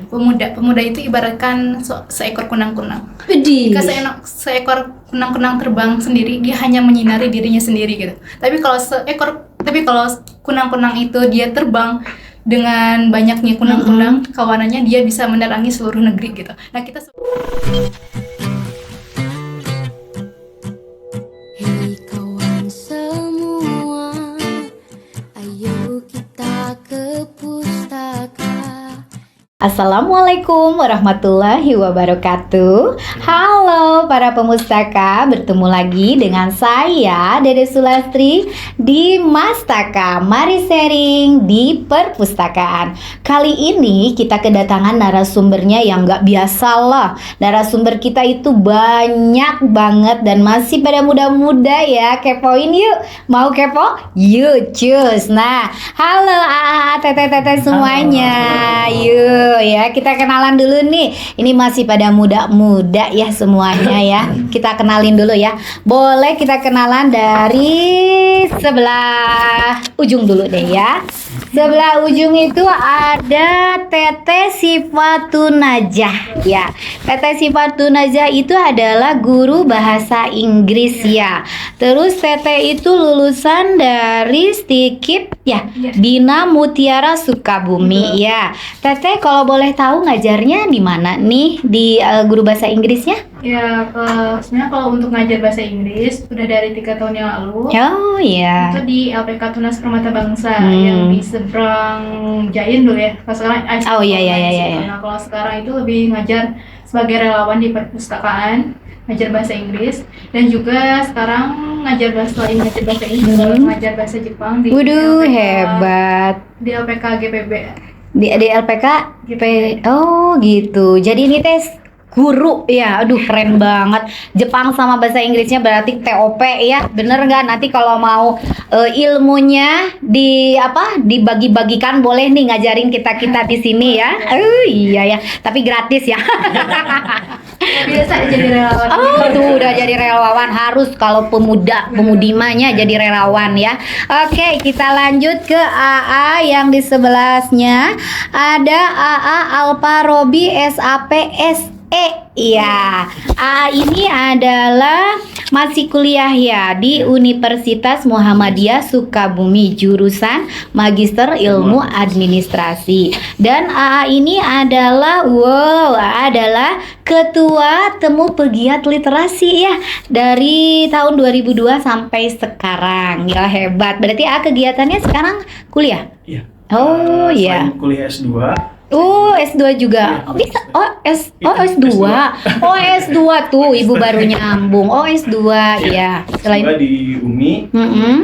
Pemuda itu ibaratkan seekor kunang-kunang. Pedih. Jika seekor kunang-kunang terbang sendiri, dia hanya menyinari dirinya sendiri gitu. Tapi kalau kunang-kunang itu dia terbang dengan banyaknya kunang-kunang kawanannya, dia bisa menerangi seluruh negeri gitu. Nah, kita Hei kawan semua, ayo kita ke pustaka. Assalamualaikum warahmatullahi wabarakatuh. Halo para pemustaka, bertemu lagi dengan saya Dede Sulastri di Mastaka. Mari sharing di perpustakaan. Kali ini kita kedatangan narasumbernya yang nggak biasa lah. Narasumber kita itu banyak banget dan masih pada muda-muda ya. Kepoin yuk. Mau kepo? Yuk cus. Nah, halo AA, teteh-teteh semuanya. Yuk ya, kita kenalan dulu nih. Ini masih pada muda-muda ya semuanya ya. Kita kenalin dulu ya. Boleh kita kenalan dari sebelah ujung dulu deh ya. Sebelah ujung itu ada Teteh Sifatunajah ya. Teteh Sifatunajah itu adalah guru bahasa Inggris ya. Terus Teteh itu lulusan dari Stikip ya, Bina Mutiara Sukabumi ya. Teteh kalau boleh tahu ngajarnya di mana nih di guru bahasa Inggrisnya? ya sebenarnya kalau untuk ngajar bahasa Inggris udah dari 3 tahun yang lalu. Oh iya. Itu di LPK Tunas Permata Bangsa yang di seberang Giant dulu ya. Kalau sekarang Oh iya. Nah, kalau sekarang itu lebih ngajar sebagai relawan di perpustakaan, ngajar bahasa Inggris, dan juga sekarang ngajar bahasa Inggris juga ngajar bahasa Jepang di Waduh, LPK, hebat. di LPK GPB. Di LPK oh gitu. Jadi ini tes guru ya, aduh keren banget. Jepang sama bahasa Inggrisnya berarti TOP ya, bener nggak? Nanti kalau mau ilmunya dibagi-bagikan boleh nih ngajarin kita di sini ya. Iya ya, tapi gratis ya. Biasa jadi relawan. Oh tuh udah jadi relawan, harus kalau pemudimanya jadi relawan ya. Oke, kita lanjut ke AA yang di sebelahnya. Ada AA Alpa Robi SAPS iya. Ini adalah masih kuliah ya di Universitas Muhammadiyah Sukabumi, jurusan Magister Ilmu Administrasi. Dan AA ini adalah ketua temu pegiat literasi ya dari tahun 2002 sampai sekarang. Ya hebat. Berarti kegiatannya sekarang kuliah? Iya. Oh iya. Kuliah S2. S2 juga. Iya, Bisa. S2. S2. S2 tuh ibu baru nyambung. S2 ya. Selain di UMI,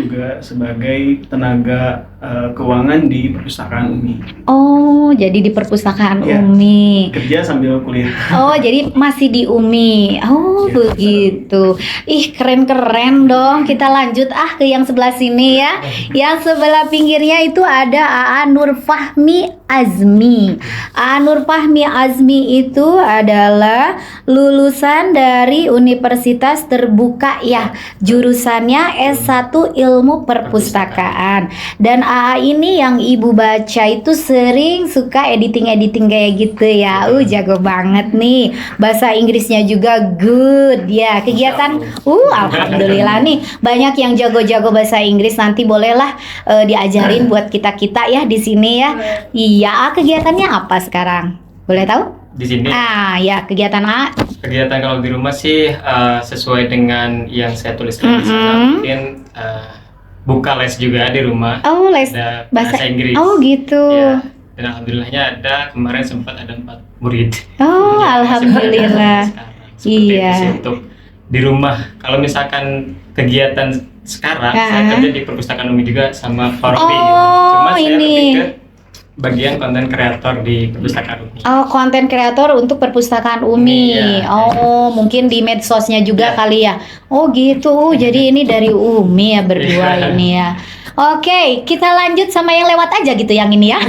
juga sebagai tenaga keuangan di perpustakaan UMI. Oh, jadi di perpustakaan UMI. Kerja sambil kuliah. Oh, jadi masih di UMI. Oh, begitu. Ih, keren-keren dong. Kita lanjut ke yang sebelah sini ya. Yang sebelah pinggirnya itu ada AA Nur Fahmi Azmi. AA Nur Fahmi Azmi itu adalah lulusan dari Universitas Terbuka ya. Jurusannya S1 Ilmu Perpustakaan. Dan AA ini yang ibu baca itu sering suka editing kayak gitu ya. Jago banget nih. Bahasa Inggrisnya juga good ya. Kegiatan alhamdulillah nih banyak yang jago-jago bahasa Inggris. Nanti bolehlah diajarin buat kita ya di sini ya. Iya, kegiatannya apa sekarang? Boleh tahu? Di sini. Ya, kegiatan A. Kegiatan kalau di rumah sih sesuai dengan yang saya tuliskan di sana. Mungkin buka les juga di rumah. Oh, les ada bahasa Inggris. Oh, gitu. Ya, dan alhamdulillahnya kemarin sempat ada 4 murid. Oh, Ya, alhamdulillah. Seperti itu sih untuk di rumah. Kalau misalkan kegiatan sekarang saya kerja di perpustakaan UMI juga sama Forobi. Cuma saya lebih ke bagian konten kreator di perpustakaan UMI. Oh, konten kreator untuk perpustakaan UMI. Mungkin di medsosnya juga kali ya. Oh, gitu. Jadi ini dari UMI ya berdua ini ya. Oke, kita lanjut sama yang lewat aja gitu yang ini ya.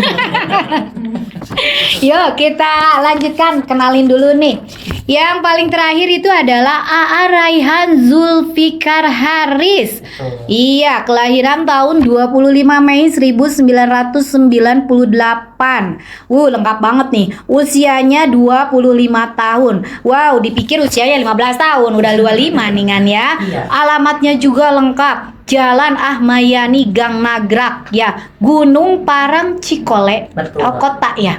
Yuk, kita lanjutkan. Kenalin dulu nih. Yang paling terakhir itu adalah AA Raihan Zulfikar Haris. Iya, kelahiran tahun 25 Mei 1998. Lengkap banget nih. Usianya 25 tahun. Wow, dipikir usianya 15 tahun, udah 25 nih kan ya. Alamatnya juga lengkap. Jalan Ahmayani Gang Nagrak ya, Gunung Parang Cikole. Betul. Oh, kota ya.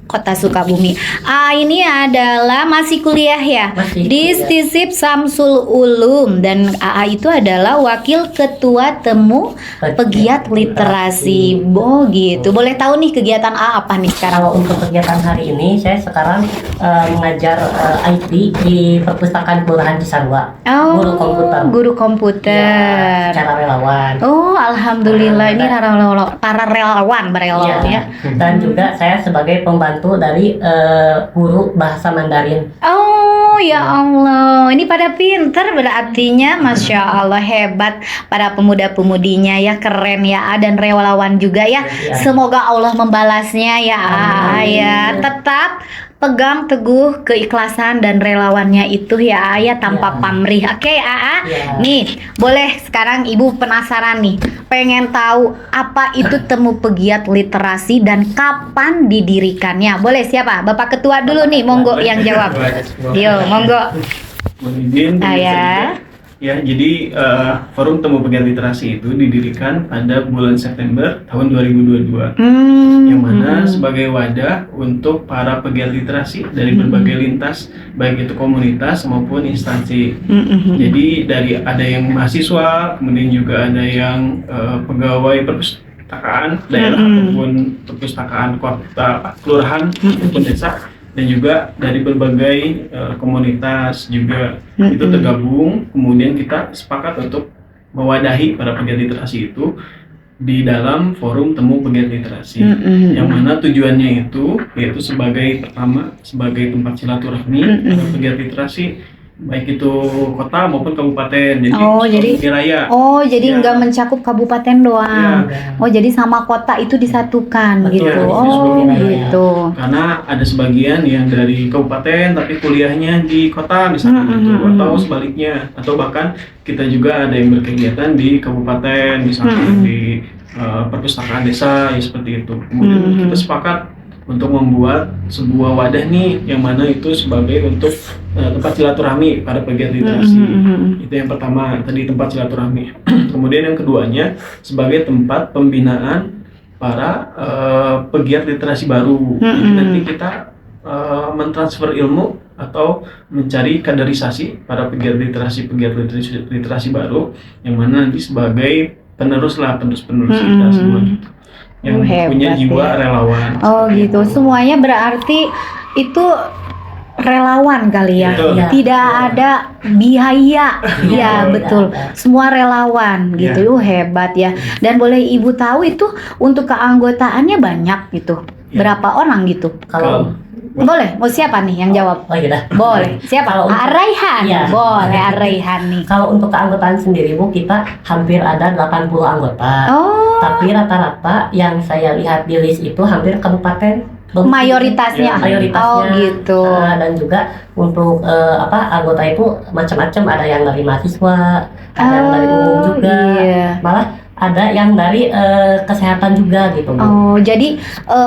Kota Sukabumi. Ini adalah masih kuliah ya, Masih di kuliah. Stisip Samsul Ulum, dan AA itu adalah wakil ketua temu pegiat literasi. Oh gitu. Boleh tahu nih kegiatan AA apa nih sekarang? Kalau untuk kegiatan hari ini, saya sekarang mengajar IT di perpustakaan Kelurahan Cisarua. Oh, Guru komputer. Guru komputer. Ya, secara relawan. Oh, alhamdulillah, ini para relawan berelawan ya. Dan juga saya sebagai pembantu dari guru bahasa Mandarin. Oh ya Allah, ini pada pinter berartinya, Masya Allah, hebat para pemuda-pemudinya ya, keren ya, dan relawan juga ya. Iya. Semoga Allah membalasnya ya, Amin. ya. Tetap pegang teguh keikhlasan dan relawannya itu ya, ya, tanpa Iya. pamrih. Oke, AA. Iya. Nih, boleh sekarang Ibu penasaran nih, pengen tahu apa itu temu pegiat literasi dan kapan didirikannya. Boleh siapa? Bapak Ketua dulu nih, monggo yang jawab. Yo, monggo. Mohon izin. Ya. Ya, jadi Forum Temu Pegiat Literasi itu didirikan pada bulan September tahun 2022. Yang mana sebagai wadah untuk para pegiat literasi dari berbagai lintas, baik itu komunitas maupun instansi. Jadi ada yang mahasiswa, kemudian juga ada yang pegawai perpustakaan daerah ataupun perpustakaan kota, kelurahan maupun desa, dan juga dari berbagai komunitas juga itu tergabung. Kemudian kita sepakat untuk mewadahi para pegiat literasi itu di dalam Forum Temu Pegiat Literasi, yang mana tujuannya itu yaitu sebagai sebagai tempat silaturahmi para pegiat literasi, baik itu kota maupun kabupaten. Jadi raya. Jadi Ya. nggak mencakup kabupaten doang. Ya. Oh, jadi sama kota itu disatukan Betul, gitu. itu Oh, sebagai gitu. Karena ada sebagian yang dari kabupaten tapi kuliahnya di kota misalkan gitu, atau sebaliknya, atau bahkan kita juga ada yang berkegiatan di kabupaten misalkan di perpustakaan desa ya, seperti itu. Kemudian kita sepakat untuk membuat sebuah wadah nih, yang mana itu sebagai untuk tempat silaturahmi para pegiat literasi. Itu yang pertama, tadi tempat silaturahmi. Kemudian yang keduanya sebagai tempat pembinaan para pegiat literasi baru. Jadi nanti kita mentransfer ilmu atau mencari kaderisasi para pegiat literasi baru, yang mana nanti sebagai penerus kita semua gitu, yang punya Hebat jiwa ya. relawan. Oh Seperti gitu, itu. semuanya berarti itu relawan kali ya, Betul. tidak ada biaya. Ya betul, semua relawan gitu. Hebat ya. Dan boleh Ibu tahu itu untuk keanggotaannya banyak gitu, Ya. berapa orang gitu? Kalau Boleh, mau siapa nih yang jawab? oh iya dah. Boleh, siapa? Kalau untuk- Araihan. Iya. Boleh, Araihan nih. Kalau untuk keanggotaan sendiri Bu, kita hampir ada 80 anggota. Oh, Tapi rata-rata yang saya lihat di list itu hampir kabupaten. mayoritasnya. Ya, mayoritasnya. Oh gitu. Dan juga untuk anggota itu macam-macam, ada yang dari mahasiswa, ada yang dari umum juga, Iya. malah ada yang dari kesehatan juga gitu Bu. Oh, jadi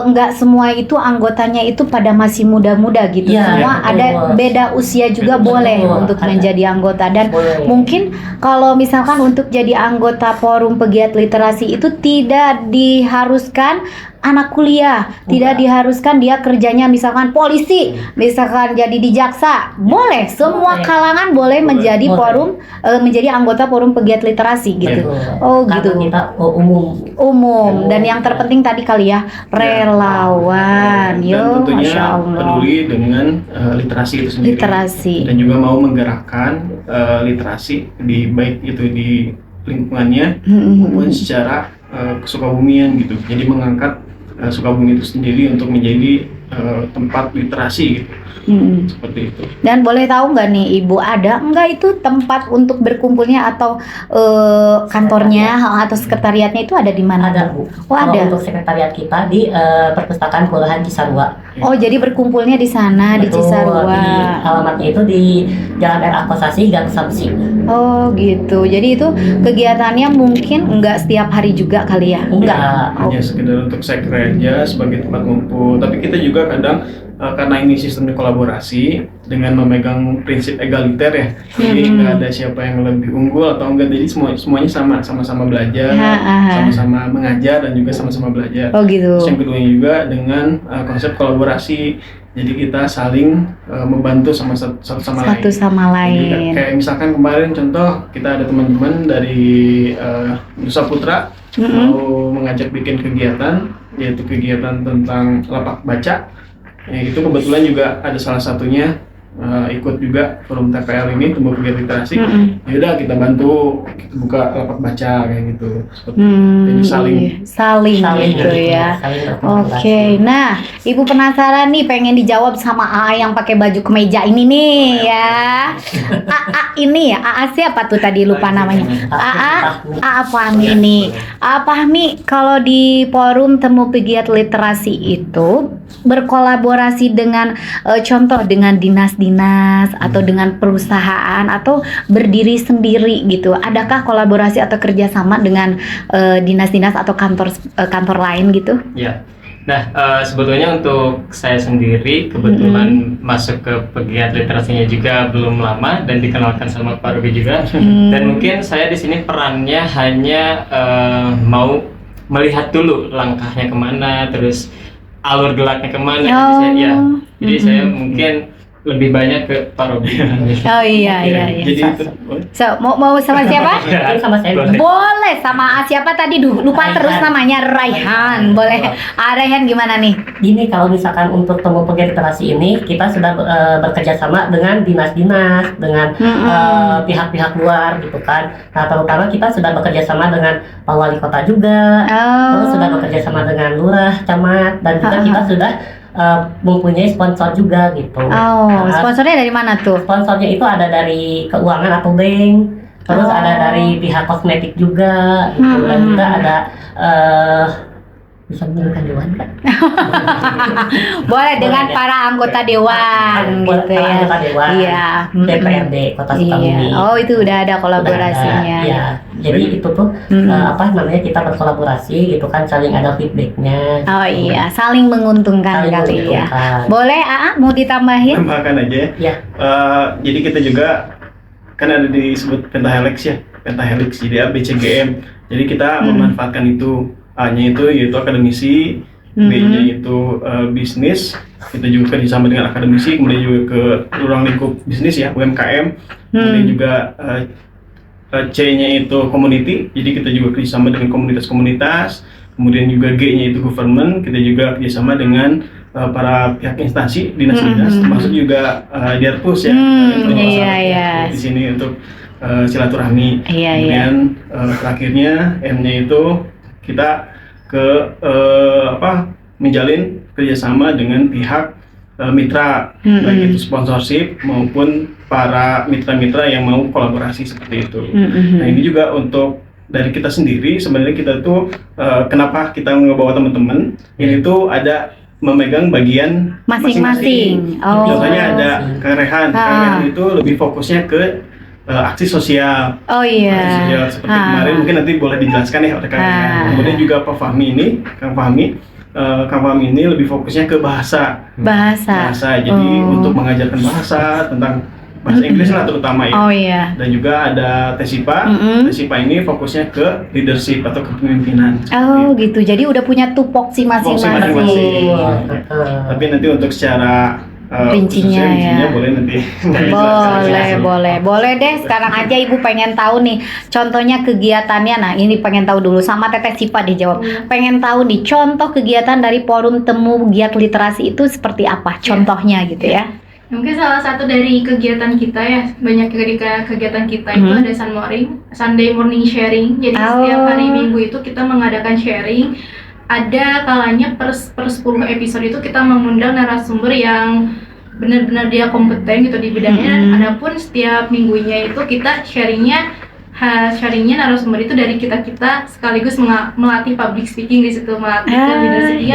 nggak semua itu anggotanya itu pada masih muda-muda gitu. Iya, Semua betul. ada beda usia juga Betul, boleh untuk ada. menjadi anggota. Dan Boleh. mungkin kalau misalkan untuk jadi anggota Forum Pegiat Literasi itu tidak diharuskan anak kuliah, tidak diharuskan dia kerjanya misalkan polisi, misalkan jadi di jaksa. Boleh, semua Boleh. kalangan boleh menjadi Boleh. forum menjadi anggota Forum Pegiat Literasi gitu. Betul. Oh, Karena gitu. kita umum. Umum. Dan yang terpenting tadi kali ya, relawan. Dan Yo, tentunya Masya Allah. peduli dengan literasi itu sendiri. Literasi. Dan juga mau menggerakkan literasi di baik itu di lingkungannya maupun secara kesukabumian gitu. Jadi mengangkat Sukabumi itu sendiri untuk menjadi tempat literasi gitu. Mm-mm. Seperti itu. Dan boleh tahu nggak nih Ibu, ada nggak itu tempat untuk berkumpulnya atau kantornya atau sekretariatnya itu ada di mana? Ada Bu. Oh, Kalau ada. untuk sekretariat kita di Perpustakaan Kelurahan Cisarua. Oh, jadi berkumpulnya di sana di Betul, Cisarua. Di alamatnya itu di Jalan R.A. Kosasi, Gang Samsi. Oh, gitu. Jadi itu kegiatannya mungkin nggak setiap hari juga kali ya? Enggak. Hanya sekedar untuk sekre aja sebagai tempat ngumpul. Tapi kita juga kadang karena ini sistemnya kolaborasi dengan memegang prinsip egaliter ya, jadi nggak ada siapa yang lebih unggul atau enggak, jadi semuanya sama-sama belajar, sama-sama mengajar dan juga sama-sama belajar. Oh, gitu. Terus yang kedua juga dengan konsep kolaborasi, jadi kita saling membantu satu sama lain. Satu sama Jadi, lain. kayak misalkan kemarin contoh kita ada teman-teman dari Nusa Putra mau mengajak bikin kegiatan, yaitu kegiatan tentang lapak baca. Ya, itu kebetulan juga ada salah satunya ikut juga forum TPL ini, tumbuh pegiat literasi. Ya udah kita bantu, kita buka lapak baca kayak gitu. Seperti jadi saling. Saling gitu ya. Saling berkolaborasi. Oke, nah Ibu penasaran nih, pengen dijawab sama AA yang pakai baju kemeja ini nih ya. AA ini ya, AA siapa tuh tadi lupa namanya. AA Fahmi nih. AA Fahmi, kalau di forum temu pegiat literasi itu berkolaborasi dengan contoh dengan dinas-dinas atau dengan perusahaan atau berdiri sendiri gitu. Adakah kolaborasi atau kerjasama dengan dinas-dinas atau kantor lain gitu? Ya. Nah, sebetulnya untuk saya sendiri kebetulan masuk ke pegiat literasinya juga belum lama dan dikenalkan sama Pak Ruby juga. Dan mungkin saya di sini perannya hanya mau melihat dulu langkahnya kemana, terus alur geraknya kemana. Jadi saya mungkin lebih banyak ke Pak Robi. Oh iya. Jadi itu So, mau sama siapa? Mungkin sama saya. Boleh sama siapa tadi lupa Raihan. terus namanya Raihan. Boleh. Raihan gimana nih? Gini, kalau misalkan untuk temu pegiat literasi ini kita sudah bekerja sama dengan dinas-dinas, dengan pihak-pihak luar gitu kan. Nah, terutama kita sudah bekerja sama dengan Pak Wali Kota juga. Terus sudah bekerja sama dengan lurah, camat, dan juga kita sudah mempunyai sponsor juga gitu. Sponsornya dari mana tuh? Sponsornya itu ada dari keuangan atau bank, terus ada dari pihak kosmetik juga gitu, dan juga ada bisa menyebutkan dewan kan? Boleh dengan para anggota dewan gitu ya. Anggota dewan, Iya. DPRD Kota Sukabumi. Iya. Oh, itu udah ada kolaborasinya. Iya. Jadi itu tuh kita berkolaborasi gitu kan, saling ada feedbacknya. Oh iya, saling menguntungkan Saling kali ya. menguntungkan. Boleh mau ditambahin? tambahkan aja. Ya. Jadi kita juga kan ada disebut pentahelix ya, pentahelix. Jadi ABCGM. Jadi kita memanfaatkan itu. A-nya itu yaitu akademisi, B-nya itu bisnis. Kita juga kerjasama dengan akademisi, kemudian juga ke ruang lingkup bisnis ya, UMKM. Kemudian juga C-nya itu community, jadi kita juga kerjasama dengan komunitas-komunitas. Kemudian juga G-nya itu government, kita juga kerjasama dengan para pihak instansi, dinas-dinas, termasuk juga Diarpus ya. Iya. Di sini untuk silaturahmi. Iya. Kemudian terakhirnya M-nya itu kita menjalin kerjasama dengan pihak mitra, baik itu sponsorship maupun para mitra-mitra yang mau kolaborasi seperti itu. Nah, ini juga untuk dari kita sendiri, sebenarnya kita tuh kenapa kita ngebawa teman-teman ini tuh ada memegang bagian masing-masing. Contohnya ada Kang Rehan. Kang Rehan itu lebih fokusnya ke aksi sosial. Oh iya. Aksi sosial seperti kemarin, mungkin nanti boleh dijelaskan ya oleh Kang Rehan. Kemudian juga Pak Fahmi ini, Kang Fahmi ini lebih fokusnya ke bahasa. Jadi untuk mengajarkan bahasa tentang bahasa Inggris lah terutama ya. Oh iya. Dan juga ada Tesipa. Tesipa ini fokusnya ke leadership atau kepemimpinan. Oh gitu. Jadi udah punya tupoksi masing-masing. Tapi nanti untuk secara rincinya ya. Boleh nanti. Boleh deh. Sekarang aja Ibu pengen tahu nih contohnya kegiatannya. Nah, ini pengen tahu dulu sama Teteh Sipa dijawab. Pengen tahu nih contoh kegiatan dari Forum Temu Giat Literasi itu seperti apa? Contohnya gitu ya. Mungkin salah satu dari kegiatan kita ya, banyak kegiatan kita itu ada Sunday Morning Sharing. Jadi setiap hari Minggu itu kita mengadakan sharing ada kalanya per 10 episode itu kita mengundang narasumber yang benar-benar dia kompeten gitu di bidangnya. Dan adapun setiap minggunya itu kita sharingnya narasumber itu dari kita sekaligus melatih public speaking di situ, melatih leadership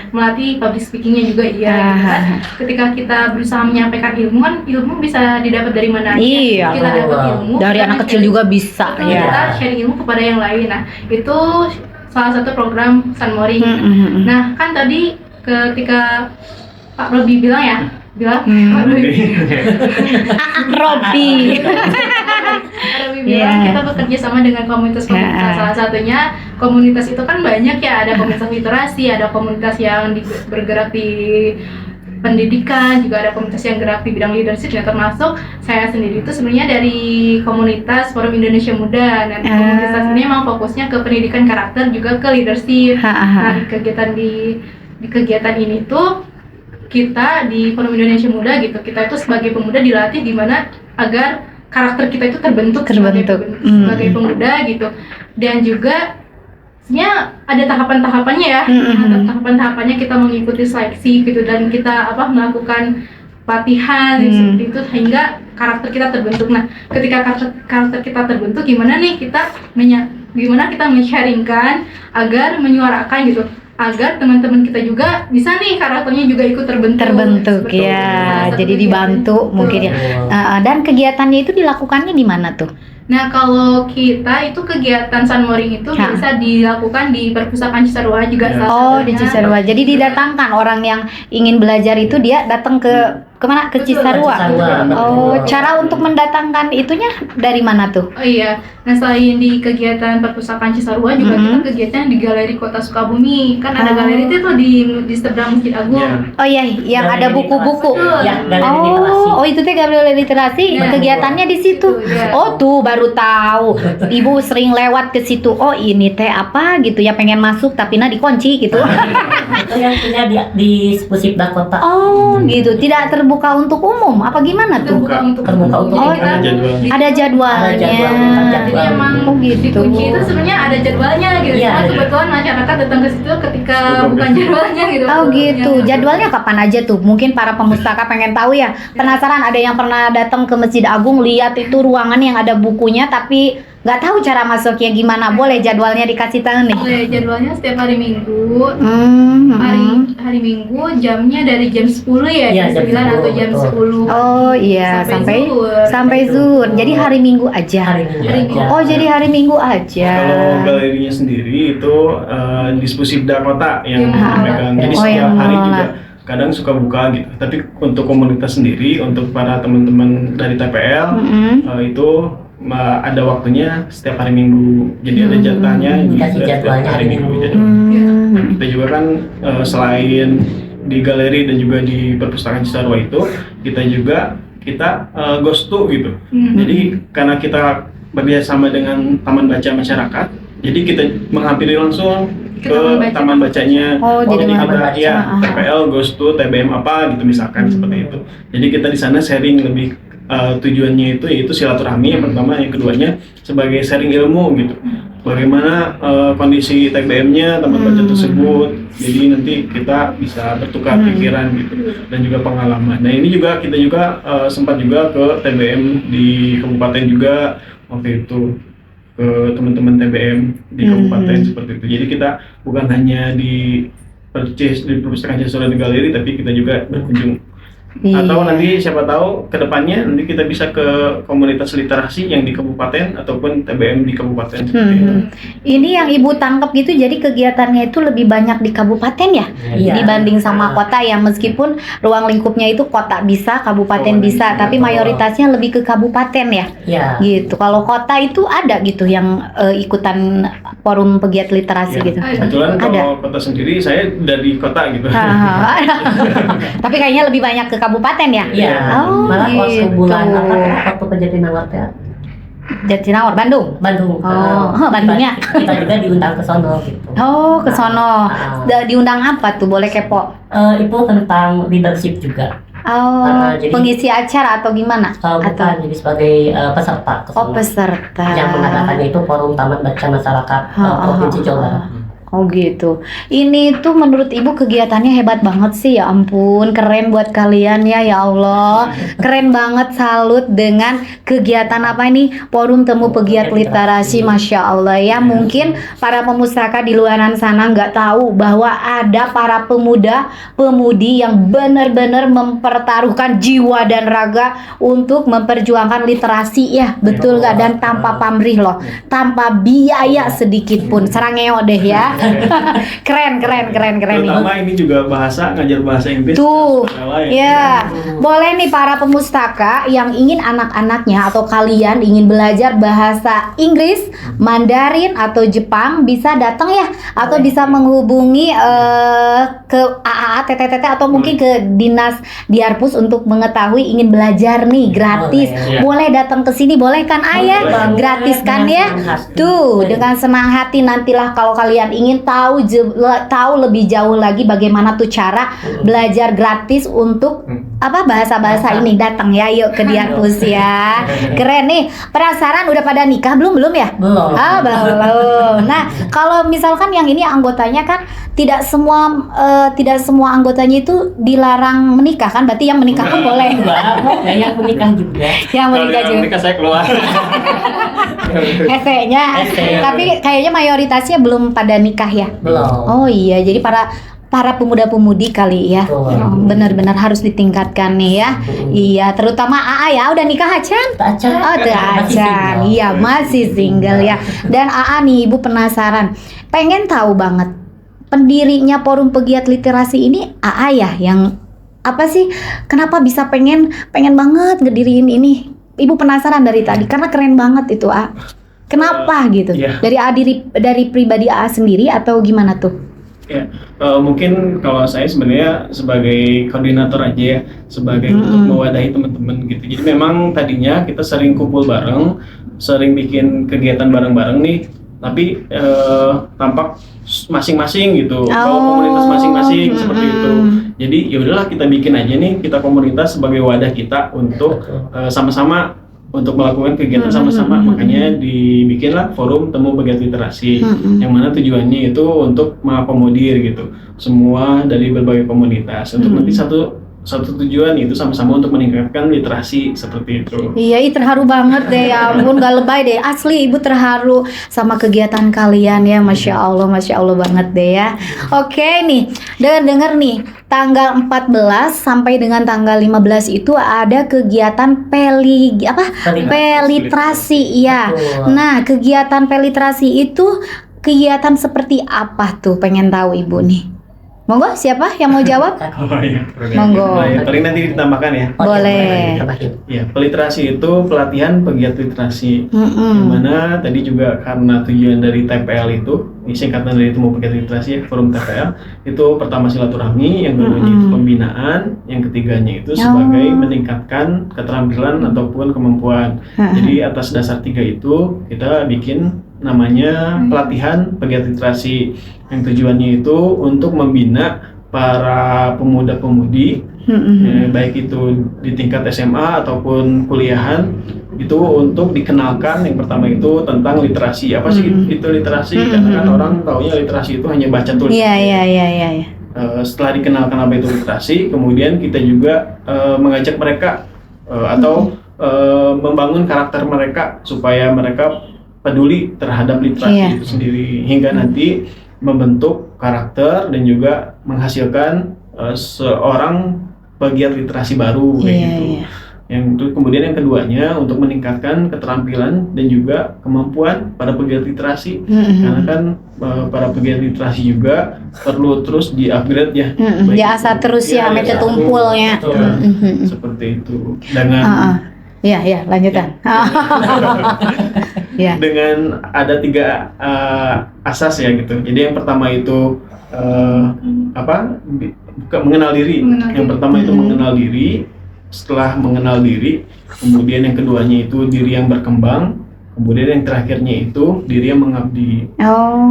melatih public speakingnya juga gitu kan. Ketika kita berusaha menyampaikan ilmu kan, ilmu bisa didapat dari mana aja. Iya, Kita dapat ilmu dari kita anak kecil sharing. juga bisa. Betul, kita sharing ilmu kepada yang lain. Nah, itu salah satu program Sanmori. Nah, kan tadi ketika Pak Robi bilang Pak Robi bilang kita bekerja sama dengan komunitas-komunitas. Salah satunya komunitas itu kan banyak ya, ada komunitas literasi, ada komunitas yang bergerak di pendidikan, juga ada komunitas yang gerak di bidang leadership. Dan termasuk saya sendiri itu sebenarnya dari komunitas Forum Indonesia Muda. Dan komunitas ini memang fokusnya ke pendidikan karakter juga ke leadership. Nah, di kegiatan ini tuh kita di Forum Indonesia Muda gitu, kita itu sebagai pemuda dilatih gimana agar karakter kita itu terbentuk. Sebagai pemuda gitu. Dan juga sebenarnya ada tahapan-tahapannya ya. Tahapan-tahapannya kita mengikuti seleksi gitu, dan kita melakukan pelatihan seperti itu sehingga karakter kita terbentuk. Nah, ketika karakter kita terbentuk, gimana kita men-sharingkan agar menyuarakan gitu, agar teman-teman kita juga bisa nih karakternya juga ikut terbentuk ya. Jadi dibantu mungkin ya. Dan kegiatannya itu dilakukannya di mana tuh? Nah, kalau kita itu kegiatan Sanmori itu bisa dilakukan di Perpustakaan Cisarua juga. Di Cisarua. Jadi didatangkan orang yang ingin belajar itu, dia datang kemana? Ke Cisarua. Cara untuk mendatangkan itunya dari mana tuh? Oh iya. Nah, selain di kegiatan Perpustakaan Cisarua juga kita kegiatan di Galeri Kota Sukabumi. Kan ada galeri itu tuh di seberang Masjid Agung. Oh iya, yang ada buku-buku. Itu teh galeri literasi. Kegiatannya di situ. Oh tuh baru tahu. Ibu sering lewat ke situ. Oh ini teh apa gitu ya, pengen masuk tapi dikunci gitu. Itu yang punya di Pusipda Kota. Oh gitu. Tidak terbuka untuk umum apa gimana tuh? Terbuka untuk ada jadwalnya. Jadi emang gitu. Dikunci itu sebenarnya ada jadwalnya gitu. Cuma kebetulan masyarakat datang ke situ ketika bukan jadwalnya gitu. Oh gitu. Jadwalnya kapan aja tuh? Mungkin para pemustaka pengen tahu ya. Penasaran, ada yang pernah datang ke Masjid Agung lihat itu ruangan yang ada bukunya tapi nggak tahu cara masuknya gimana. Boleh jadwalnya dikasih tahu nih? Boleh, jadwalnya setiap hari Minggu. Hari Minggu jamnya dari jam 10 ya, jam 9 atau jam 10. Oh iya, sampai zuhur. Jadi hari Minggu aja. Oh, jadi hari Minggu aja. Kalau galerinya sendiri itu Dispusibda Kota yang memegang. Jadi setiap hari juga kadang suka buka gitu. Tapi untuk komunitas sendiri, untuk para teman-teman dari TPL itu ada waktunya setiap hari Minggu. Jadi ada jatahnya setiap hari Minggu. Kita juga kan selain di galeri dan juga di Perpustakaan Cisarua itu, kita ghost to gitu. Jadi karena kita bekerjasama dengan Taman Baca Masyarakat, jadi kita menghampiri langsung ke taman bacanya. Jadi kita TPL ghost to TBM apa gitu misalkan seperti itu. Jadi kita di sana sharing lebih. Tujuannya itu yaitu silaturahmi yang pertama, yang keduanya sebagai sharing ilmu gitu. Bagaimana kondisi TBM-nya tempat baca tersebut. Jadi nanti kita bisa bertukar pikiran gitu dan juga pengalaman. Nah, ini juga kita sempat juga ke TBM di kabupaten juga waktu itu, ke teman-teman TBM di kabupaten seperti itu. Jadi kita bukan hanya di Perpustakaan Cisarua di galeri, tapi kita juga berkunjung. Atau nanti siapa tahu ke depannya nanti kita bisa ke komunitas literasi yang di kabupaten ataupun TBM di kabupaten seperti itu. Ini yang Ibu tangkap gitu, jadi kegiatannya itu lebih banyak di kabupaten ya? Dibanding sama kota ya, meskipun ruang lingkupnya itu kota bisa, kabupaten bisa, tapi mayoritasnya lebih ke kabupaten ya? Gitu. Kalau kota itu ada gitu yang ikutan forum pegiat literasi gitu? Kebetulan kalau kota sendiri saya dari kota gitu. Tapi kayaknya lebih banyak ke kabupaten ya? Malah waktu bulan waktu ke Jatinangor ya. Jatinangor, Bandung. Bandungnya. Kita juga diundang ke sono gitu. Oh, ke sono. Diundang apa tuh? Boleh kepo? Itu tentang leadership juga. Jadi pengisi acara atau gimana? Bukan, jadi sebagai peserta. Peserta. Yang mengadakannya itu Forum Taman Baca Masyarakat Provinsi Jawa Barat. Oh gitu. Ini tuh menurut Ibu kegiatannya hebat banget sih, ya ampun, keren buat kalian ya Allah. Keren banget, salut dengan kegiatan apa ini? Forum Temu Pegiat Literasi, Masya Allah ya. Mungkin para pemustaka di luaran sana nggak tahu bahwa ada para pemuda-pemudi yang benar-benar mempertaruhkan jiwa dan raga untuk memperjuangkan literasi ya, betul nggak? Dan tanpa pamrih loh, tanpa biaya sedikit pun. Serangnya deh ya. Keren Terutama ini juga ngajar bahasa Inggris. Tuh, lain. ya, boleh nih para pemustaka yang ingin anak-anaknya atau kalian ingin belajar bahasa Inggris, Mandarin atau Jepang bisa datang ya, atau bisa menghubungi ke AAA, TTTT atau mungkin ke Dinas Diarpus untuk mengetahui ingin belajar nih gratis. Boleh datang ke sini, boleh kan Ayah? Gratis kan ya? Tuh, dengan senang hati nantilah kalau kalian ingin tahu lebih jauh lagi bagaimana tuh cara belajar gratis untuk bahasa-bahasa ini, datang ya yuk ke Diarpus ya. Keren nih. Penasaran udah pada nikah belum ya? Belum. Belum. Nah, kalau misalkan yang ini anggotanya kan tidak semua anggotanya itu dilarang menikah kan? Berarti yang menikah pun boleh. Yang menikah juga. Yang menikah Kalau juga. menikah saya keluar. Efeknya. Tapi kayaknya mayoritasnya belum pada nikah ya. Belum. Oh iya, jadi para pemuda-pemudi kali ya. Betul. Benar-benar harus ditingkatkan nih ya. Iya, terutama AA ya, udah nikah Acan? Acan. Oh, udah Acan. Iya, masih single ya. Dan AA nih, Ibu penasaran. Pengen tahu banget pendirinya Forum Pegiat Literasi ini AA ya, yang apa sih? Kenapa bisa pengen banget ngediriin ini? Ibu penasaran dari tadi karena keren banget itu A. Kenapa gitu? Iya. Dari pribadi AA sendiri atau gimana tuh? Ya, mungkin kalau saya sebenarnya sebagai koordinator aja ya, sebagai untuk mewadahi teman-teman gitu. Jadi memang tadinya kita sering kumpul bareng, sering bikin kegiatan bareng-bareng nih, tapi tampak masing-masing gitu, bawa komunitas masing-masing seperti itu. Jadi ya udahlah kita bikin aja nih, kita komunitas sebagai wadah kita untuk sama-sama untuk melakukan kegiatan sama-sama. Makanya dibikinlah Forum Temu Pegiat Literasi, yang mana tujuannya itu untuk mengakomodir gitu semua dari berbagai komunitas untuk nanti satu tujuan itu sama-sama untuk meningkatkan literasi seperti itu. Iya, terharu banget deh, ya ampun, gak lebay deh, asli Ibu terharu sama kegiatan kalian ya, Masya Allah banget deh ya. Oke nih, dengar nih, tanggal 14 sampai dengan tanggal 15 itu ada kegiatan peliterasi ya. Betul. Nah, kegiatan peliterasi itu kegiatan seperti apa tuh? Pengen tahu Ibu nih. Monggo, siapa yang mau jawab? Oh iya. Monggo. Nah, ya, paling nanti ditambahkan ya. Boleh. Ya, peliterasi itu pelatihan pegiat literasi. Yang mana tadi juga karena tujuan dari TPL itu, ini singkatan dari Temu Pegiat Literasi ya, Forum TPL, itu pertama silaturahmi, yang keduanya itu pembinaan, yang ketiganya itu sebagai meningkatkan keterampilan ataupun kemampuan. Jadi atas dasar tiga itu kita bikin namanya pelatihan pegiat literasi, yang tujuannya itu untuk membina para pemuda-pemudi, baik itu di tingkat SMA ataupun kuliahan, itu untuk dikenalkan yang pertama itu tentang literasi. Apa sih itu literasi? Karena kan orang taunya literasi itu hanya baca tulis. Iya. Setelah dikenalkan apa itu literasi, kemudian kita juga mengajak mereka atau membangun karakter mereka supaya mereka peduli terhadap literasi itu sendiri, hingga nanti membentuk karakter dan juga menghasilkan seorang pegiat literasi baru kayak gitu. Yang itu kemudian yang keduanya untuk meningkatkan keterampilan dan juga kemampuan pada pegiat literasi, karena kan para pegiat literasi juga perlu terus di-upgrade ya. Diasah terus ya, sampai tumpulnya. Seperti itu. Dengan Iya, lanjutan. Ya. Dengan ada 3 asas ya gitu. Jadi yang pertama itu mengenal diri. Yang pertama itu mengenal diri. Setelah mengenal diri, kemudian yang keduanya itu diri yang berkembang. Kemudian yang terakhirnya itu diri yang mengabdi.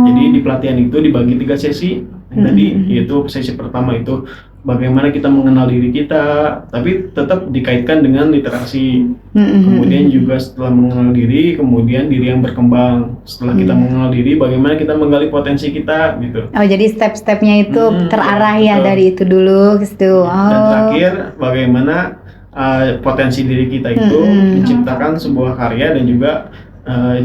Jadi di pelatihan itu dibagi 3 sesi. Yang tadi yaitu sesi pertama itu bagaimana kita mengenal diri kita, tapi tetap dikaitkan dengan literasi. Kemudian juga setelah mengenal diri, kemudian diri yang berkembang. Setelah kita mengenal diri, bagaimana kita menggali potensi kita gitu. Oh, jadi step-stepnya itu terarah ya betul. dari itu dulu ke situ. Dan terakhir, bagaimana potensi diri kita itu menciptakan sebuah karya dan juga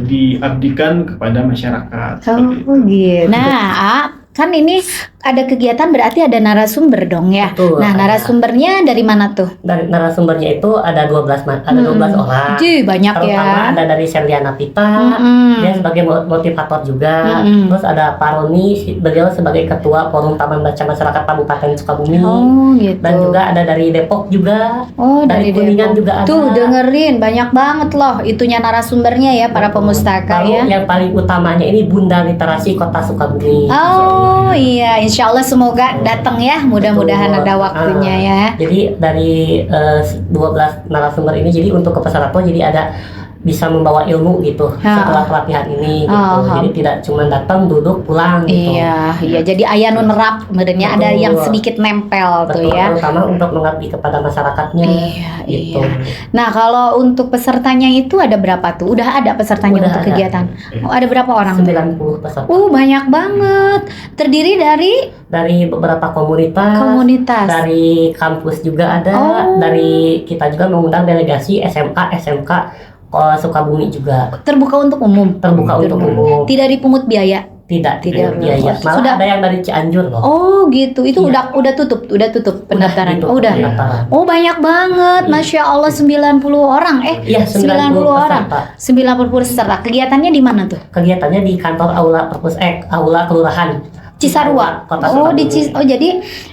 diabdikan kepada masyarakat. Seperti itu. Oh gitu. Nah, kan ini ada kegiatan berarti ada narasumber dong ya. Betul, Nah, ada. narasumbernya dari mana tuh? Dari narasumbernya itu ada 12 orang. Ji, banyak Terutama ya. ada dari Serliana Pita, dia sebagai motivator juga. Terus ada Pak Roni, beliau sebagai ketua Forum Taman Baca Masyarakat Kabupaten Sukabumi. Oh gitu. Dan juga ada dari Depok juga. Oh, dari Kuningan Depok. juga ada. Tuh dengerin, banyak banget loh itunya narasumbernya ya para pemustaka Lalu ya. yang paling utamanya ini Bunda Literasi Kota Sukabumi. Oh iya, insya Allah semoga datang ya. Mudah-mudahan Betul. ada waktunya ya. Jadi dari 12 narasumber ini, jadi untuk kepeserta jadi ada bisa membawa ilmu gitu setelah pelatihan ini gitu. Jadi tidak cuma datang duduk pulang gitu. Iya, iya. Jadi aya nu nerap, kemudiannya ada Betul. yang sedikit nempel tuh Betul, ya. terutama untuk mengabdi kepada masyarakatnya. Iya, gitu. iya. Nah, kalau untuk pesertanya itu ada berapa tuh? Udah ada pesertanya Udah untuk ada. kegiatan? Oh, ada berapa orang? 90 peserta. Banyak banget. Terdiri Dari beberapa komunitas. Dari kampus juga ada. Oh. Dari kita juga mengundang delegasi SMA, SMK Sukabumi juga. terbuka untuk umum. Terbuka untuk umum. Tidak dipungut biaya. Tidak Tidak biaya. Malah Sudah. ada yang dari Cianjur loh. Oh, gitu. Itu Iya. udah tutup pendaftaran. gitu, Oh, udah. pendaftaran. Oh, banyak banget. Masya Allah 90 orang. Iya, 90 orang. peserta. 90 peserta. Kegiatannya di mana tuh? Kegiatannya di kantor Aula Aula Kelurahan Cisarua. Kota Oh, Sukabumi. jadi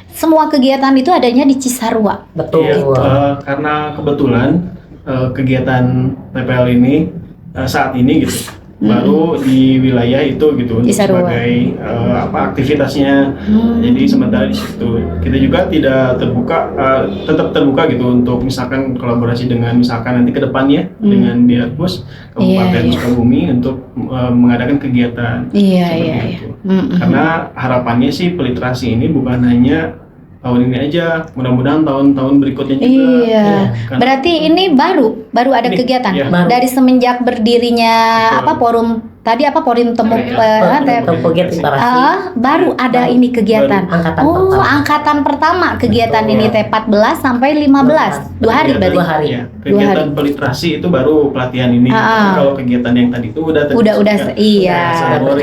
semua kegiatan itu adanya di Cisarua. Betul. Iya, karena kebetulan kegiatan TPL ini saat ini gitu baru di wilayah itu gitu untuk Cisarua. sebagai aktivitasnya. Jadi sementara di situ kita juga tidak terbuka, tetap terbuka gitu untuk misalkan kolaborasi dengan misalkan nanti kedepannya dengan Diatpus Kabupaten Iya, iya. Sukabumi untuk mengadakan kegiatan. Iya, seperti iya, itu. iya. Karena harapannya sih peliterasi ini bukan hanya tahun ini aja, mudah-mudahan tahun-tahun berikutnya juga. Iya. Karena- Berarti ini baru ada Ini, kegiatan iya. Baru. dari semenjak berdirinya Betul. forum tadi forum temu Pegiat literasi. baru ada ini kegiatan. Angkatan Oh, pertama. angkatan pertama kegiatan Betul. ini T14 sampai 15. 2 hari Kegiatan- berarti. 2 hari. Iya, kegiatan peliterasi itu baru pelatihan ini. Tapi kalau kegiatan yang tadi itu udah Iya. sore.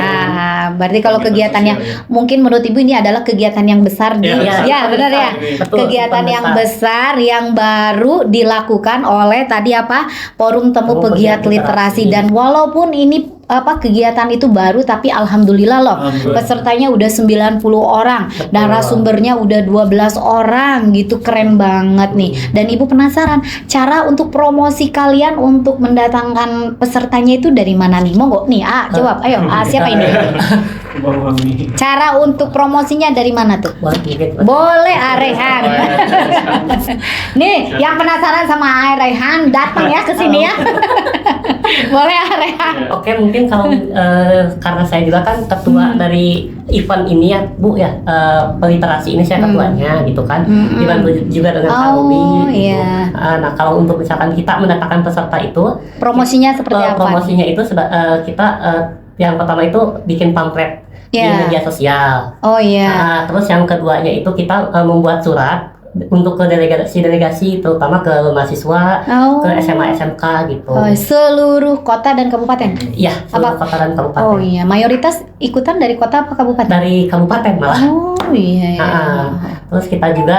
Berarti kalau kegiatan yang mungkin menurut Ibu ini adalah kegiatan yang besar di Iya, ya benar ya. Betul, Kegiatan yang besar. besar yang baru dilakukan oleh tadi forum temu Temu pegiat Pegiat literasi. Literasi. Dan walaupun ini kegiatan itu baru tapi alhamdulillah loh Alhamdulillah. pesertanya udah 90 orang, Betul. narasumbernya udah 12 orang gitu, keren banget nih. Dan Ibu penasaran cara untuk promosi kalian untuk mendatangkan pesertanya itu dari mana nih? Monggo nih, jawab. Ayo, siapa ini? Bang Wami. Cara untuk promosinya dari mana tuh? Boleh Rehan. Nih, yang penasaran sama Rehan datang ya ke sini ya. Boleh Rehan. Oke, mungkin kalau karena saya juga kan ketua dari event ini ya Bu ya, peliterasi ini saya ketuanya gitu kan, dibantu juga dengan Pak Ruby gitu. Iya. Nah, kalau untuk misalkan kita mendatangkan peserta itu, Promosinya seperti apa? promosinya itu kita yang pertama itu bikin pamflet di Iya. media sosial. Oh iya. Nah, terus yang keduanya itu kita membuat surat untuk ke delegasi terutama ke mahasiswa, Oh. ke SMA SMK gitu. Oh, seluruh kota dan kabupaten. Iya, seluruh Apa? kota dan kabupaten. Oh iya, mayoritas ikutan dari kota apa kabupaten? Dari kabupaten malah. Oh iya. Iya. Terus kita juga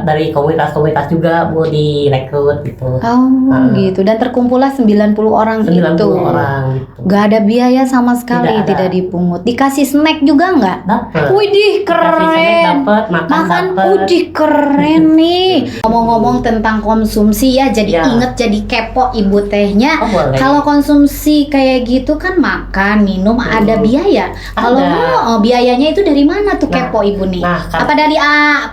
dari komunitas-komunitas juga Bu direkrut gitu. Oh gitu, dan terkumpullah 90 orang 90 itu. orang gitu. Gak ada biaya sama sekali, Tidak ada. tidak dipungut. Dikasih snack juga nggak? Dapat. Widih keren. Dapat makan dapat. Widih keren nih. Ngomong-ngomong tentang konsumsi ya, jadi Ya. inget jadi kepo ibu tehnya. Oh, boleh. Kalau konsumsi kayak gitu kan makan, minum ada biaya. Kalau Ada. biayanya itu dari mana tuh Nah, kepo ibu nih? nah, kan- Apa dari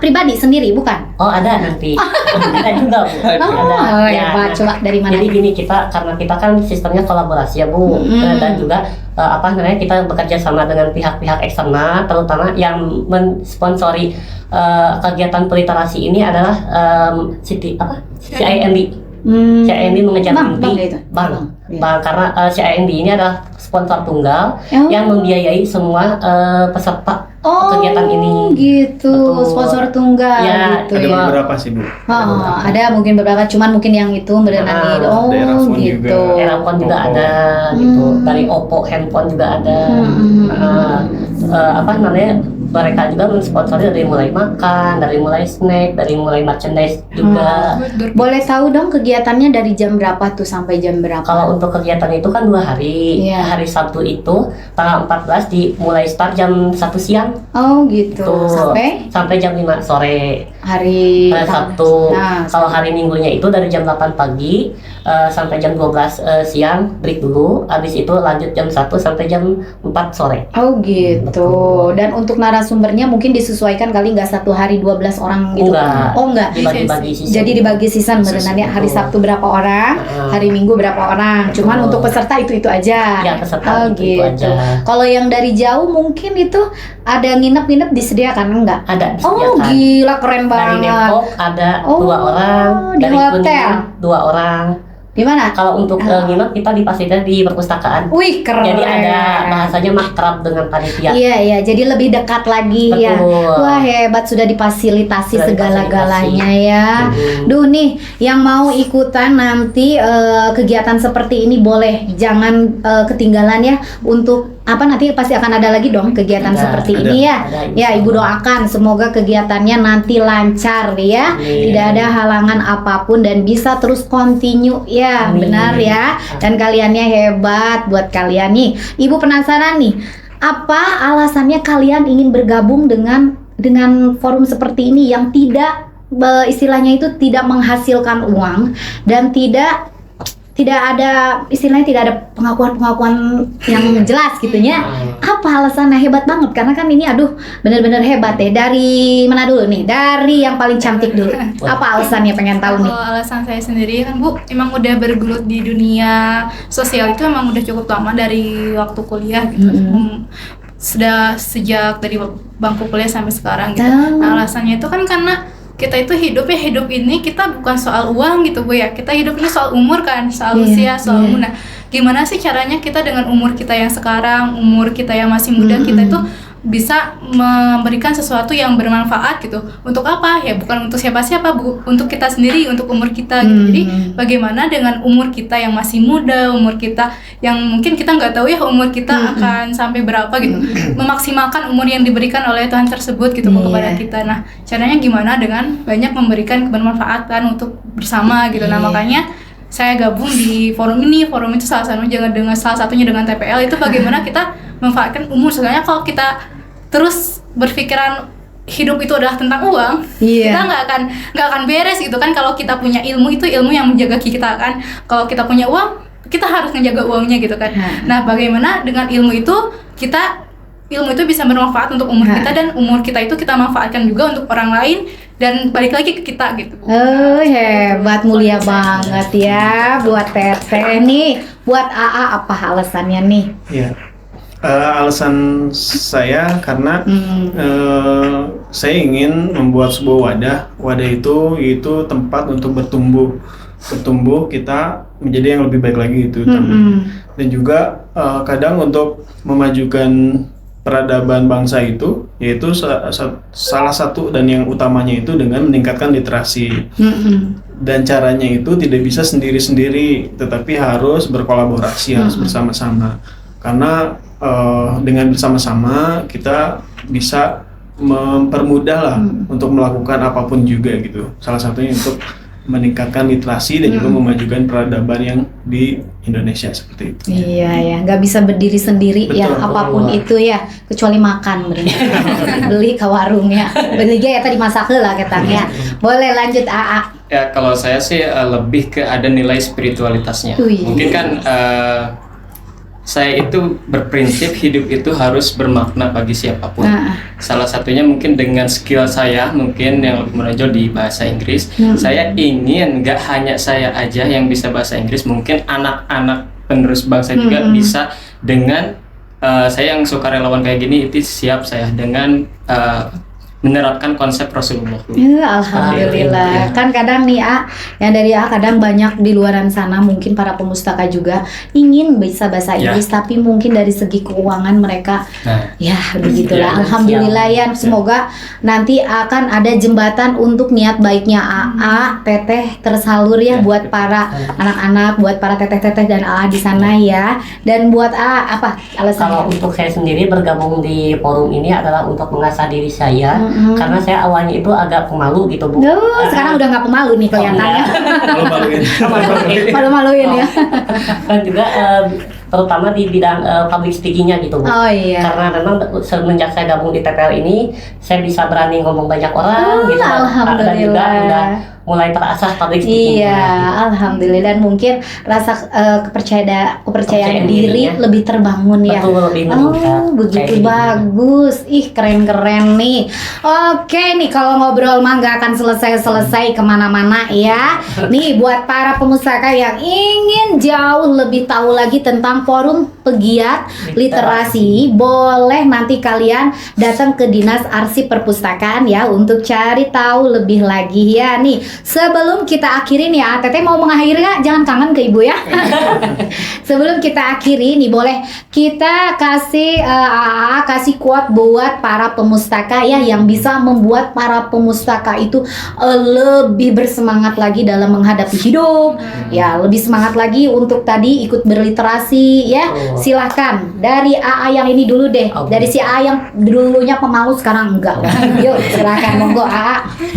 pribadi sendiri bukan? Oh ada nanti, ada juga Bu. Oh, hebat. Coba dari mana? Jadi gini, karena kita kan sistemnya kolaborasi ya Bu, dan juga kita bekerja sama dengan pihak-pihak eksternal, terutama yang mensponsori kegiatan peliterasi ini adalah CIND. CIND mengejar mimpi Bank. Karena CIND ini adalah sponsor tunggal yang membiayai semua peserta kegiatan ini. Gitu. Betul. Sponsor tunggal Ya, gitu Ada ya. beberapa sih Bu. Ada mungkin beberapa, cuman mungkin yang itu berenang daerah phone gitu. juga. Handphone juga ada gitu. Dari Oppo handphone juga ada. Mereka juga mensponsori dari mulai makan, dari mulai snack, dari mulai merchandise juga. Boleh tahu dong kegiatannya dari jam berapa tuh sampai jam berapa? Kalau untuk kegiatan itu kan 2 hari. Iya. Hari Sabtu itu tanggal 14 mulai start jam 1 siang. Oh gitu. Tuh, sampai jam 5 sore. Hari Sabtu. Nah, Kalau hari Minggunya itu dari jam 8 pagi sampai jam 12 siang, break dulu. Habis itu lanjut jam 1 sampai jam 4 sore. Oh gitu. Betul. Dan untuk narasumbernya mungkin disesuaikan kali, nggak satu hari 12 orang gitu. Enggak. Oh enggak. Dibagi-bagi season. Jadi dibagi season berenangnya hari Betul. Sabtu berapa orang, hari Minggu berapa orang. Cuman Betul. untuk peserta itu aja. Ya, peserta itu aja. Kalau yang dari jauh mungkin itu ada nginep-nginep disediakan enggak? Ada Oh disediakan. gila, keren Dari banget. Depok ada 2 orang, di dari hotel. Kuningan 2 orang. Di mana? Kalau untuk nginep kita dipastikan di perpustakaan. Wih, keren. Jadi ada bahasanya makrab dengan panitia. Iya, jadi lebih dekat lagi ya. Betul. Wah, hebat, sudah difasilitasi Sudah segala-galanya ya. Duh nih, yang mau ikutan nanti kegiatan seperti ini boleh jangan ketinggalan ya. Untuk nanti pasti akan ada lagi dong kegiatan seperti ini ya. Ya, Ibu doakan semoga kegiatannya nanti lancar ya. Amin. Tidak ada halangan apapun dan bisa terus continue ya. Amin. Benar ya. Dan kaliannya hebat buat kalian nih. Ibu penasaran nih, apa alasannya kalian ingin bergabung dengan forum seperti ini yang tidak istilahnya itu tidak menghasilkan uang dan tidak ada istilahnya, tidak ada pengakuan yang jelas gitunya. Apa alasannya? Hebat banget karena kan ini benar-benar hebat ya. Dari mana dulu nih? Dari yang paling cantik dulu. Apa alasannya, pengen tahu nih? Kalau alasan saya sendiri kan Bu, emang udah bergelut di dunia sosial itu emang udah cukup lama dari waktu kuliah gitu. Sudah sejak dari bangku kuliah sampai sekarang gitu. Nah, alasannya itu kan karena kita itu hidup ini kita bukan soal uang gitu Bu ya. Kita hidup ini soal umur kan, soal usia, soal umur. Nah, gimana sih caranya kita dengan umur kita yang sekarang, umur kita yang masih muda, kita itu bisa memberikan sesuatu yang bermanfaat gitu. Untuk apa? Ya bukan untuk siapa-siapa Bu, untuk kita sendiri, untuk umur kita gitu. Jadi bagaimana dengan umur kita yang masih muda, umur kita yang mungkin kita nggak tahu ya umur kita akan sampai berapa gitu, memaksimalkan umur yang diberikan oleh Tuhan tersebut gitu kepada kita. Nah, caranya gimana? Dengan banyak memberikan kebermanfaatan untuk bersama gitu. Nah, makanya saya gabung di forum ini. Forum itu salah satunya dengan TPL itu bagaimana kita memanfaatkan umur. Soalnya kalau kita terus berpikiran hidup itu adalah tentang uang, kita nggak akan beres gitu kan. Kalau kita punya ilmu, itu ilmu yang menjaga kita kan. Kalau kita punya uang, kita harus menjaga uangnya gitu kan. Nah, bagaimana dengan ilmu itu bisa bermanfaat untuk umur kita, dan umur kita itu kita manfaatkan juga untuk orang lain dan balik lagi ke kita gitu. Hebat, mulia banget ya buat Teteh nih. Buat AA apa alasannya nih? Ya, alasan saya karena saya ingin membuat sebuah wadah itu tempat untuk bertumbuh kita menjadi yang lebih baik lagi itu. Dan juga kadang untuk memajukan peradaban bangsa itu, yaitu salah satu dan yang utamanya itu dengan meningkatkan literasi. Dan caranya itu tidak bisa sendiri-sendiri, tetapi harus berkolaborasi, harus bersama-sama. Karena dengan bersama-sama kita bisa mempermudah lah untuk melakukan apapun juga gitu. Salah satunya untuk meningkatkan literasi dan juga memajukan peradaban yang di Indonesia seperti itu. Iya ya, nggak bisa berdiri sendiri. Betul, ya apapun itu ya, kecuali makan beli ke warung ya. Beli ya tadi masak lah katanya. Boleh lanjut AA. Ya, kalau saya sih lebih ke ada nilai spiritualitasnya. Wih. Mungkin kan saya itu berprinsip hidup itu harus bermakna bagi siapapun. Nah. Salah satunya mungkin dengan skill saya mungkin yang lebih menonjol di bahasa Inggris. Saya ingin nggak hanya saya aja yang bisa bahasa Inggris, mungkin anak-anak penerus bangsa juga bisa dengan saya yang suka relawan kayak gini itu siap saya dengan menerapkan konsep Rasulullah. Alhamdulillah. Kan kadang nih yang dari kadang banyak di luaran sana mungkin para pemustaka juga ingin bisa bahasa Inggris tapi mungkin dari segi keuangan mereka ya begitulah. Alhamdulillah ya, semoga nanti akan ada jembatan untuk niat baiknya Teteh tersalur ya buat para anak-anak, buat para teteh-teteh dan di sana ya. Dan buat apa alasannya? Kalau untuk saya sendiri bergabung di forum ini adalah untuk mengasah diri saya. Karena saya awalnya itu agak pemalu gitu Bu. Sekarang udah nggak pemalu nih kelihatannya. Malu-maluin ya. Kan juga terutama di bidang public speakingnya gitu Bu. Oh iya. Karena memang semenjak saya gabung di TPL ini, saya bisa berani ngomong banyak orang gitu. Dan juga udah mulai terasah public speaking. Iya, alhamdulillah. Dan mungkin rasa kepercayaan diri lebih terbangun ya. Betul, lebih meningkat. Begitu bagus. Ih, keren-keren nih. Oke nih, kalau ngobrol mah nggak akan selesai-selesai kemana-mana ya. Nih, buat para pemustaka yang ingin jauh lebih tahu lagi tentang forum pegiat literasi, boleh nanti kalian datang ke Dinas Arsip Perpustakaan ya untuk cari tahu lebih lagi ya. Nih, sebelum kita akhiri nih ya, Teteh mau mengakhiri nggak? Jangan kangen ke Ibu ya. Sebelum kita akhiri nih, boleh kita kasih quote buat para pemustaka ya yang bisa membuat para pemustaka itu lebih bersemangat lagi dalam menghadapi hidup. Ya, lebih semangat lagi untuk tadi ikut berliterasi ya. Silahkan dari yang ini dulu deh. Dari si yang dulunya pemalu sekarang enggak. Yuk, silahkan monggo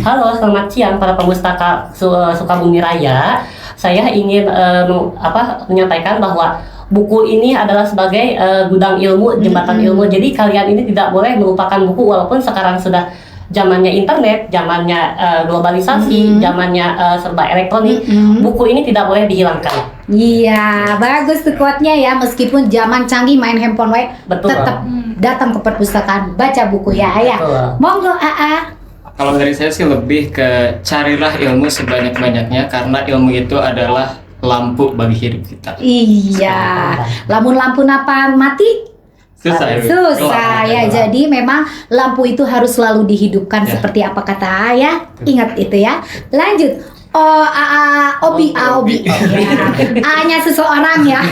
Halo, selamat siang para pemustaka Sukabumi Raya. Saya ingin menyampaikan bahwa buku ini adalah sebagai gudang ilmu, jembatan ilmu. Jadi kalian ini tidak boleh melupakan buku walaupun sekarang sudah zamannya internet, zamannya globalisasi, zamannya serba elektronik. Buku ini tidak boleh dihilangkan. Iya, bagus tuh quote-nya ya. Meskipun zaman canggih main handphone tetap datang ke perpustakaan, baca buku ya ayah. Monggo Kalau dari saya sih lebih ke carilah ilmu sebanyak-banyaknya karena ilmu itu adalah lampu bagi hidup kita. Iya. Lamun lampu napa mati? Susah ya. Jadi memang lampu itu harus selalu dihidupkan seperti apa kata ayah. Ingat itu ya. Lanjut. Obi. A-nya seseorang ya.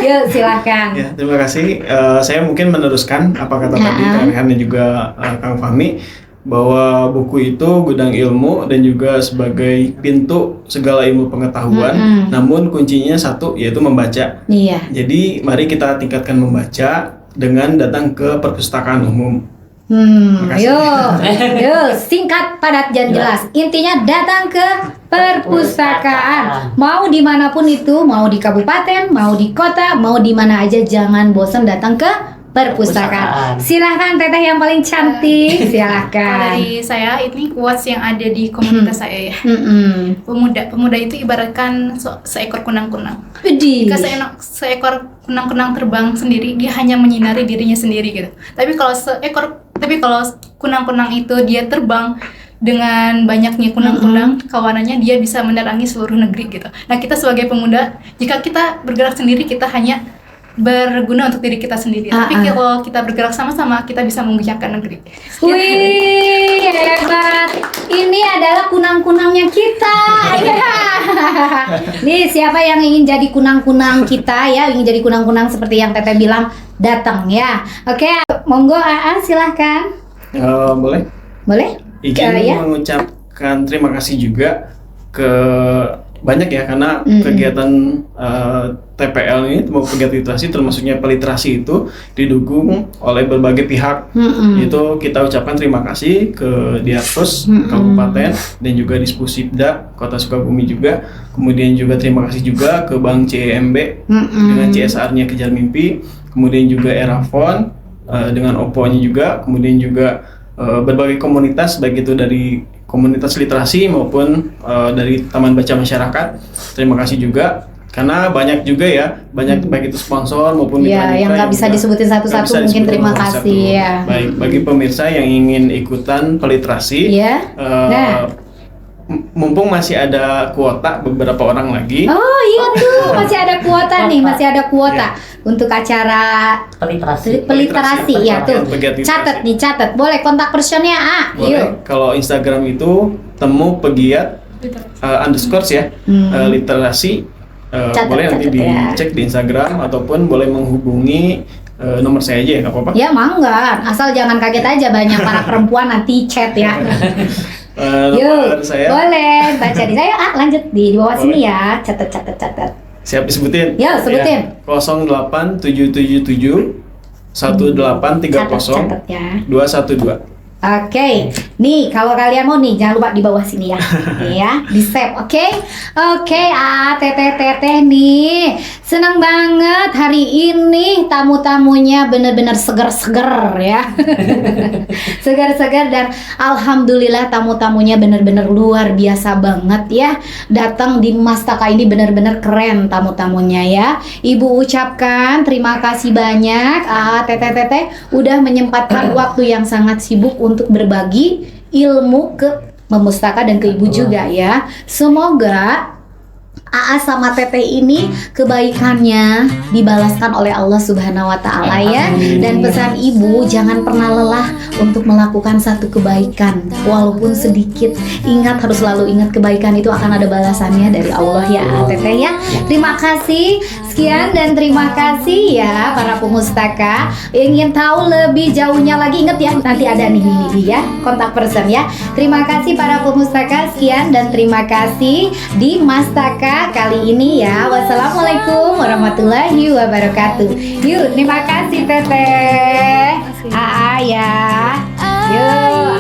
Yuk silahkan. Ya, terima kasih. Saya mungkin meneruskan apa kata tadi Kang Rehan dan juga Kang Fahmi, bahwa buku itu gudang ilmu dan juga sebagai pintu segala ilmu pengetahuan. Namun kuncinya satu, yaitu membaca. Iya. Jadi mari kita tingkatkan membaca dengan datang ke perpustakaan umum. Yuk, singkat, padat, dan jelas. Intinya datang ke perpustakaan. Mau dimanapun itu, mau di kabupaten, mau di kota, mau di mana aja, jangan bosan datang ke perpustakaan. Silahkan Teteh yang paling cantik, silahkan. Dari saya ini quotes yang ada di komunitas saya ya. Pemuda itu ibaratkan seekor kunang-kunang. Jika seekor kunang-kunang terbang sendiri, dia hanya menyinari dirinya sendiri gitu. Tapi kalau kunang-kunang itu dia terbang dengan banyaknya kunang-kunang kawanannya, dia bisa menerangi seluruh negeri gitu. Nah, kita sebagai pemuda, jika kita bergerak sendiri, kita hanya berguna untuk diri kita sendiri. Tapi kalau kita bergerak sama-sama, kita bisa membesarkan negeri. Wih, hebat. Ini adalah kunang-kunangnya kita. Nih, siapa yang ingin jadi kunang-kunang kita ya, ingin jadi kunang-kunang seperti yang Teteh bilang, datang ya. Oke, monggo silahkan. Boleh? Izin mengucapkan terima kasih juga ke banyak ya, karena kegiatan TPL ini mau pegiat literasi termasuknya peliterasi itu didukung oleh berbagai pihak. Itu kita ucapkan terima kasih ke Diarpus Kabupaten dan juga Dispusipda Kota Sukabumi juga. Kemudian juga terima kasih juga ke Bank CIMB dengan CSR-nya Kejar Mimpi. Kemudian juga Erafon dengan OPO-nya juga. Kemudian juga berbagai komunitas, baik itu dari komunitas literasi maupun dari Taman Baca Masyarakat. Terima kasih juga Karena banyak juga ya, banyak baik itu sponsor maupun Ya, mitra-mitra yang nggak bisa juga disebutin nggak satu-satu, bisa mungkin disebutin terima satu-satu. kasih ya. Baik, bagi pemirsa yang ingin ikutan peliterasi, Ya. Nah. mumpung masih ada kuota beberapa orang lagi. Oh iya tuh, masih ada kuota nih, masih ada kuota untuk acara peliterasi ya tuh. Pegiat literasi. Catat nih, catat. Boleh kontak personnya Boleh. Yuk. Kalau Instagram itu temu pegiat underscore ya, literasi. Catat, Boleh nanti catat ya. dicek di Instagram ataupun boleh menghubungi nomor saya aja ya, nggak apa-apa. Ya mangga, asal jangan kaget aja banyak para perempuan nanti chat ya. Nomor saya Boleh baca di saya. Lanjut di bawah sini ya. Catat. siap disebutin. Ya, sebutin. 08777 1830 Catat ya. 212. Oke, nih kalau kalian mau nih jangan lupa di bawah sini ya, nih ya, di save, oke? Oke, teteh nih, senang banget hari ini tamu-tamunya bener-bener seger-seger ya, seger-seger dan alhamdulillah tamu-tamunya bener-bener luar biasa banget ya, datang di Mastaka ini bener-bener keren tamu-tamunya ya. Ibu ucapkan terima kasih banyak, teteh udah menyempatkan waktu yang sangat sibuk untuk berbagi ilmu ke Memustaka dan ke ibu juga ya. Semoga AA sama Teteh ini kebaikannya dibalaskan oleh Allah Subhanahu wa Ta'ala ya. Dan pesan ibu, jangan pernah lelah untuk melakukan satu kebaikan walaupun sedikit. Ingat, harus selalu ingat kebaikan itu akan ada balasannya dari Allah ya Teteh ya. Terima kasih. Sekian dan terima kasih ya para pemustaka. Ingin tahu lebih jauhnya lagi, ingat ya, nanti ada nih ya kontak person ya. Terima kasih para pemustaka. Sekian dan terima kasih di Mastaka kali ini ya. Wassalamualaikum warahmatullahi wabarakatuh. Yuk, terima kasih Teteh. AA ya. Yuk.